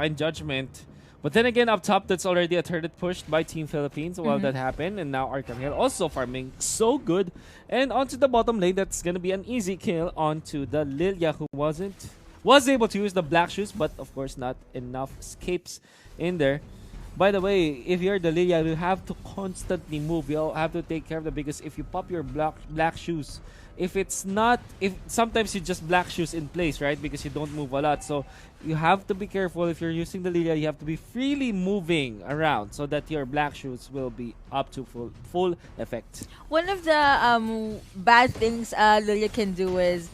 Divine Judgment. But then again, up top, that's already a turret pushed by Team Philippines while that happened. And now Arcangel also farming so good. And onto the bottom lane, that's going to be an easy kill onto the Lilia, who was able to use the black shoes, but of course not enough escapes in there. By the way, if you're the Lilia, you have to constantly move. You have to take care of them because if you pop your black shoes, if sometimes you just black shoes in place, right? Because you don't move a lot. So you have to be careful if you're using the Lilia. You have to be freely moving around so that your black shoes will be up to full effect. One of the bad things Lilia can do is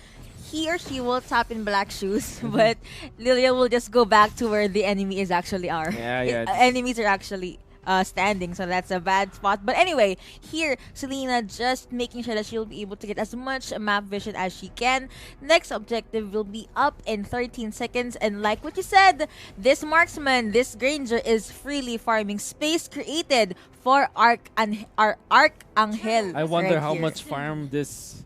he or she will tap in black shoes, but Lilia will just go back to where the enemy is actually are. Yeah. Enemies are actually standing, so that's a bad spot. But anyway, here Selena just making sure that she'll be able to get as much map vision as she can. Next objective will be up in 13 seconds, and like what you said, this marksman, this Granger is freely farming space created for Arcangel. I wonder right how here. much farm this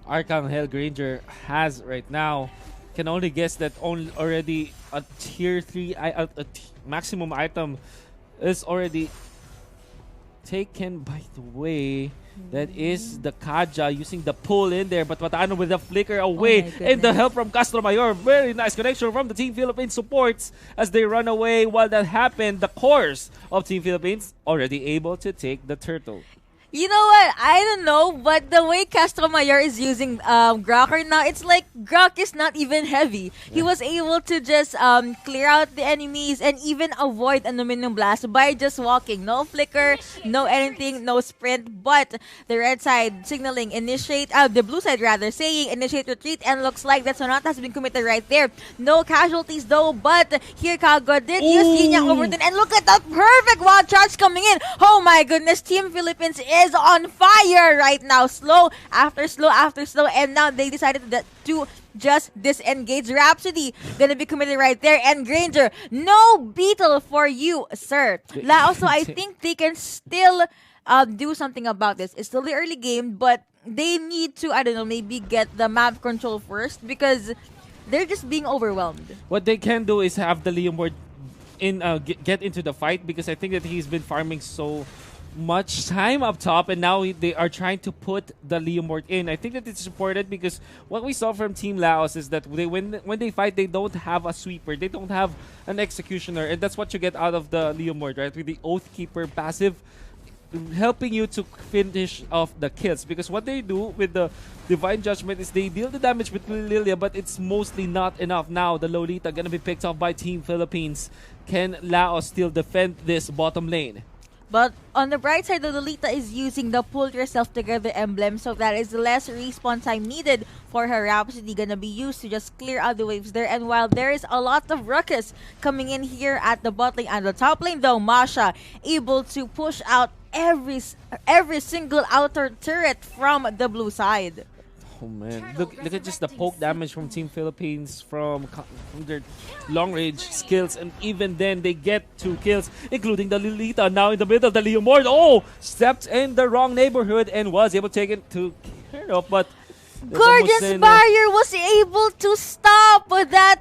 Arcangel Granger has right now. Can only guess that already a tier 3 maximum item is already taken. By the way, that is the Kaja using the pull in there, but Watano with the flicker away, and the help from Castro Mayor. Very nice connection from the Team Philippines supports as they run away. While that happened, the cores of Team Philippines already able to take the turtle. You know what? I don't know, but the way Castro Mayor is using Grocker now, it's like Grock is not even heavy. He was able to just clear out the enemies and even avoid an Aluminum Blast by just walking. No flicker, no anything, no sprint. But the red side signaling initiate, the blue side rather, saying initiate retreat, and looks like that Sonata has been committed right there. No casualties though, but here Kago did use Yinyang Overton, and look at that perfect wild charge coming in. Oh my goodness, Team Philippines is on fire right now. Slow after slow after slow, and now they decided to just disengage. Rhapsody gonna be committed right there, and Granger, no beetle for you, sir. Also, I think they can still do something about this. It's still the early game, but they need to, I don't know, maybe get the map control first because they're just being overwhelmed. What they can do is have the Leomord get into the fight, because I think that he's been farming so much time up top, and now they are trying to put the Leomord in. I think that it's supported because what we saw from Team Laos is that when they fight, they don't have a sweeper, they don't have an executioner, and that's what you get out of the Leomord, right? With the Oathkeeper passive helping you to finish off the kills, because what they do with the Divine Judgment is they deal the damage with Lilia, but it's mostly not enough. Now the Lolita gonna be picked off by Team Philippines. Can Laos still defend this bottom lane? But on the bright side, the Lolita is using the pull yourself together emblem, so that is less respawn time needed for her Rhapsody, gonna be used to just clear out the waves there. And while there is a lot of ruckus coming in here at the bot lane and the top lane, though, Masha able to push out every single outer turret from the blue side. Oh man, look at just the poke damage from Team Philippines from their long range skills, and even then they get 2 kills, including the Lolita now in the middle of the Leomord. Oh, stepped in the wrong neighborhood and was able to take it to care of, but Guardian's Barrier was able to stop that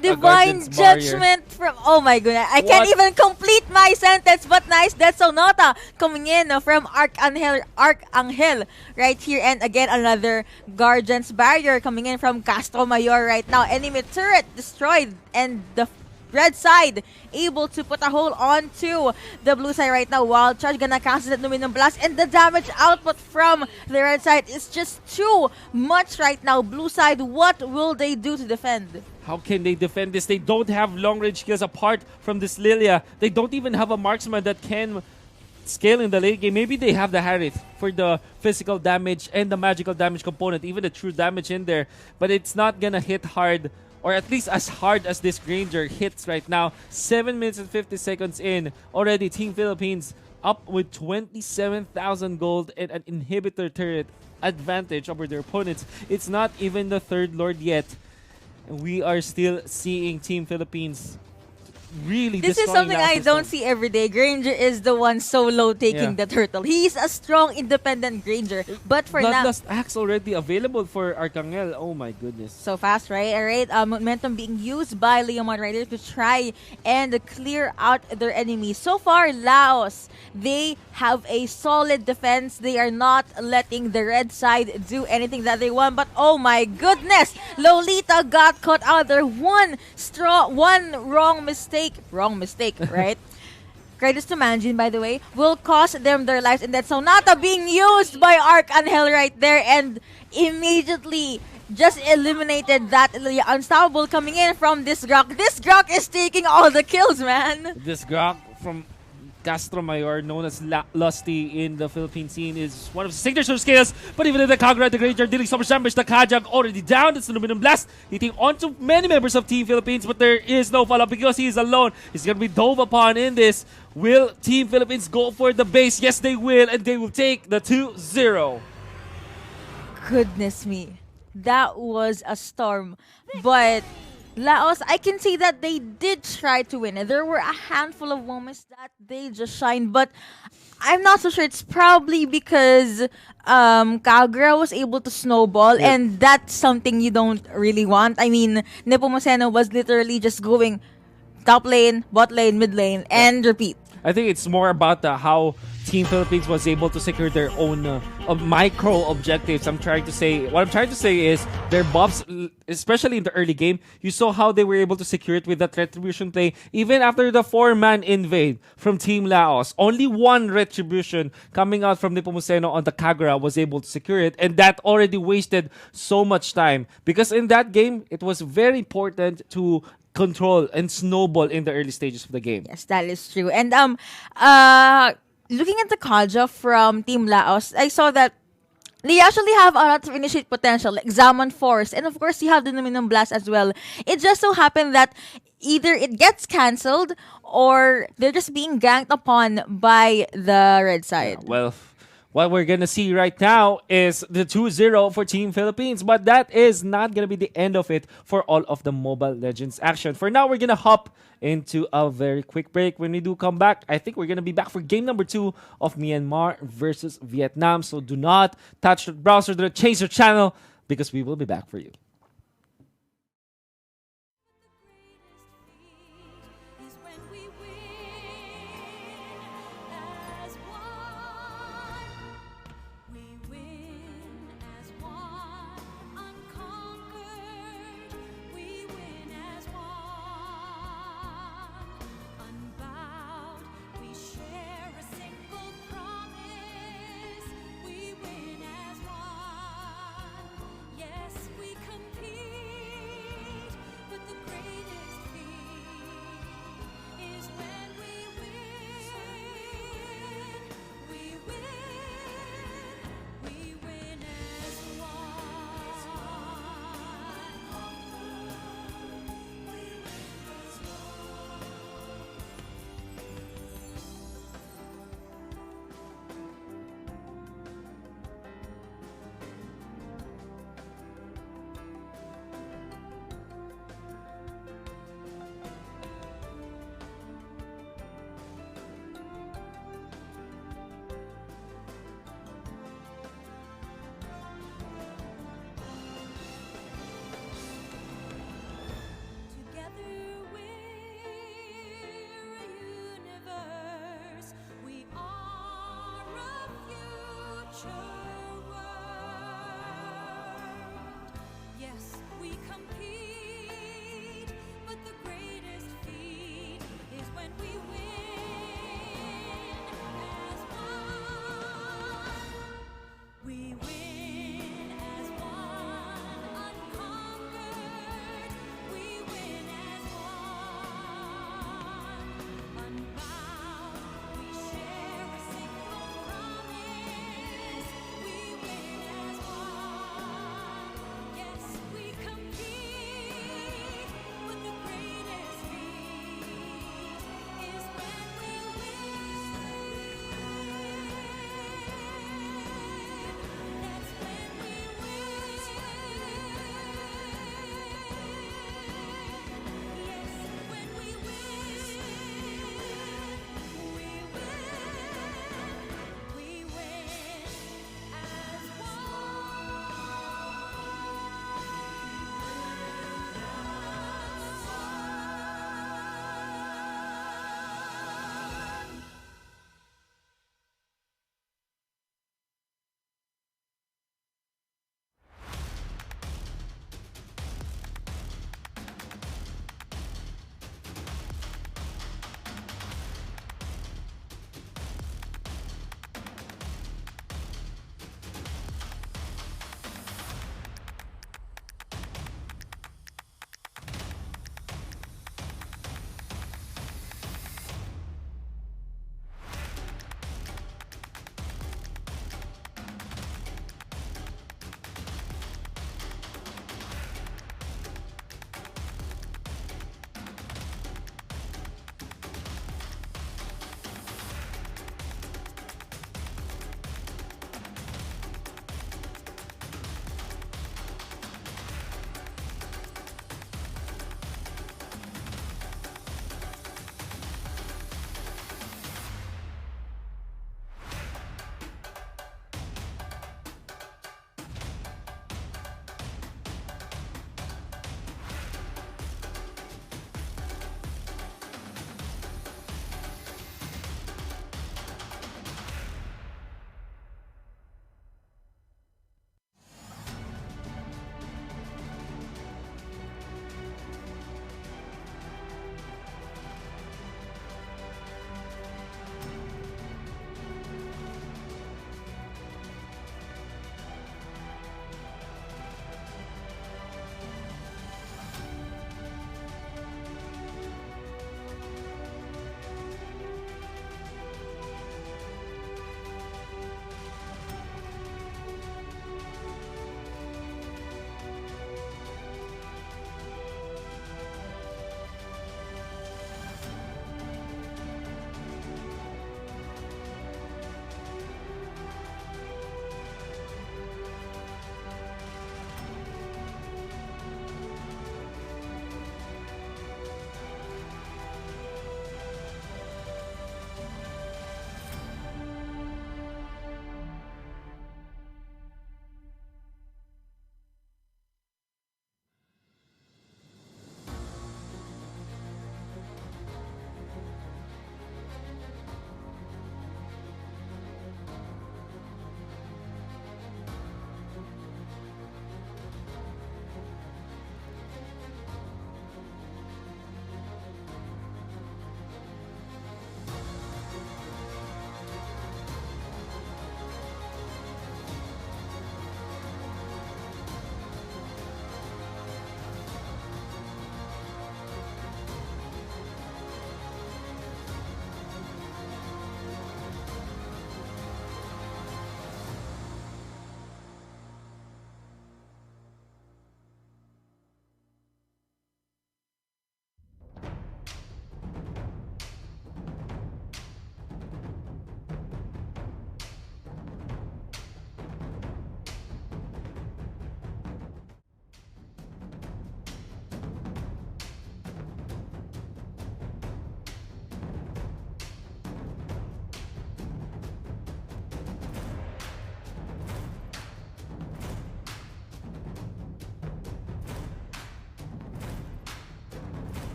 Divine Judgment from... Oh my goodness, I can't even complete my sentence, but nice. That's Sonata coming in from Arcangel right here. And again, another Guardian's Barrier coming in from Castro Mayor right now. Enemy turret destroyed, and the red side able to put a hole onto the blue side right now. Wild Charge gonna cancel that Aluminum Blast, and the damage output from the red side is just too much right now. Blue side, what will they do to defend? How can they defend this? They don't have long range kills apart from this Lilia. They don't even have a marksman that can scale in the late game. Maybe they have the Harith for the physical damage and the magical damage component, even the true damage in there, but it's not gonna hit hard, or at least as hard as this Granger hits right now. 7 minutes and 50 seconds in. Already Team Philippines up with 27,000 gold and an inhibitor turret advantage over their opponents. It's not even the third Lord yet. And we are still seeing Team Philippines really This is destroying something I Laos' don't system. see every day. Granger is the one solo taking Yeah. the turtle. He's a strong, independent Granger. But for now, Bloodlust Axe already available for Arcangel. Oh my goodness. so fast, right? All right. Momentum being used by Leomon Rider to try and clear out their enemies. So far, Laos, they have a solid defense. They are not letting the red side do anything that they want. But oh my goodness, Lolita got caught out there. One wrong mistake, right? Credits to Manjin, by the way, will cost them their lives. And that Sonata being used by Arcangel right there and immediately just eliminated that unstoppable coming in from this Grok. This Grok is taking all the kills, man. This Grok from Castro Mayor, known as Lusty in the Philippine scene, is one of his signature skills. But even in the Kagura, the Great are dealing so much damage. The Kajak already down. It's the Aluminum Blast hitting onto many members of Team Philippines, but there is no follow-up because he is alone. He's going to be dove upon in this. Will Team Philippines go for the base? Yes, they will, and they will take the 2-0. Goodness me. That was a storm. But Laos, I can see that they did try to win. There were a handful of moments that they just shined, but I'm not so sure. It's probably because Kagura was able to snowball, and that's something you don't really want. I mean, Nepomuceno was literally just going top lane, bot lane, mid lane, and repeat. I think it's more about how Team Philippines was able to secure their own micro objectives. What I'm trying to say is their buffs, especially in the early game, you saw how they were able to secure it with that retribution play. Even after the 4-man invade from Team Laos, only one retribution coming out from Nepomuceno on the Kagura was able to secure it, and that already wasted so much time. Because in that game, it was very important to control and snowball in the early stages of the game. Yes, that is true. And looking at the Kaja from Team Laos, I saw that they actually have a lot of initiate potential, like Zaman Force, and of course you have the Aluminum Blast as well. It just so happened that either it gets cancelled or they're just being ganked upon by the red side. Well, what we're going to see right now is the 2-0 for Team Philippines, but that is not going to be the end of it for all of the Mobile Legends action. For now, we're going to hop into a very quick break. When we do come back, I think we're going to be back for game number 2 of Myanmar versus Vietnam. So do not touch the browser, do not change your channel, because we will be back for you. Is when we win.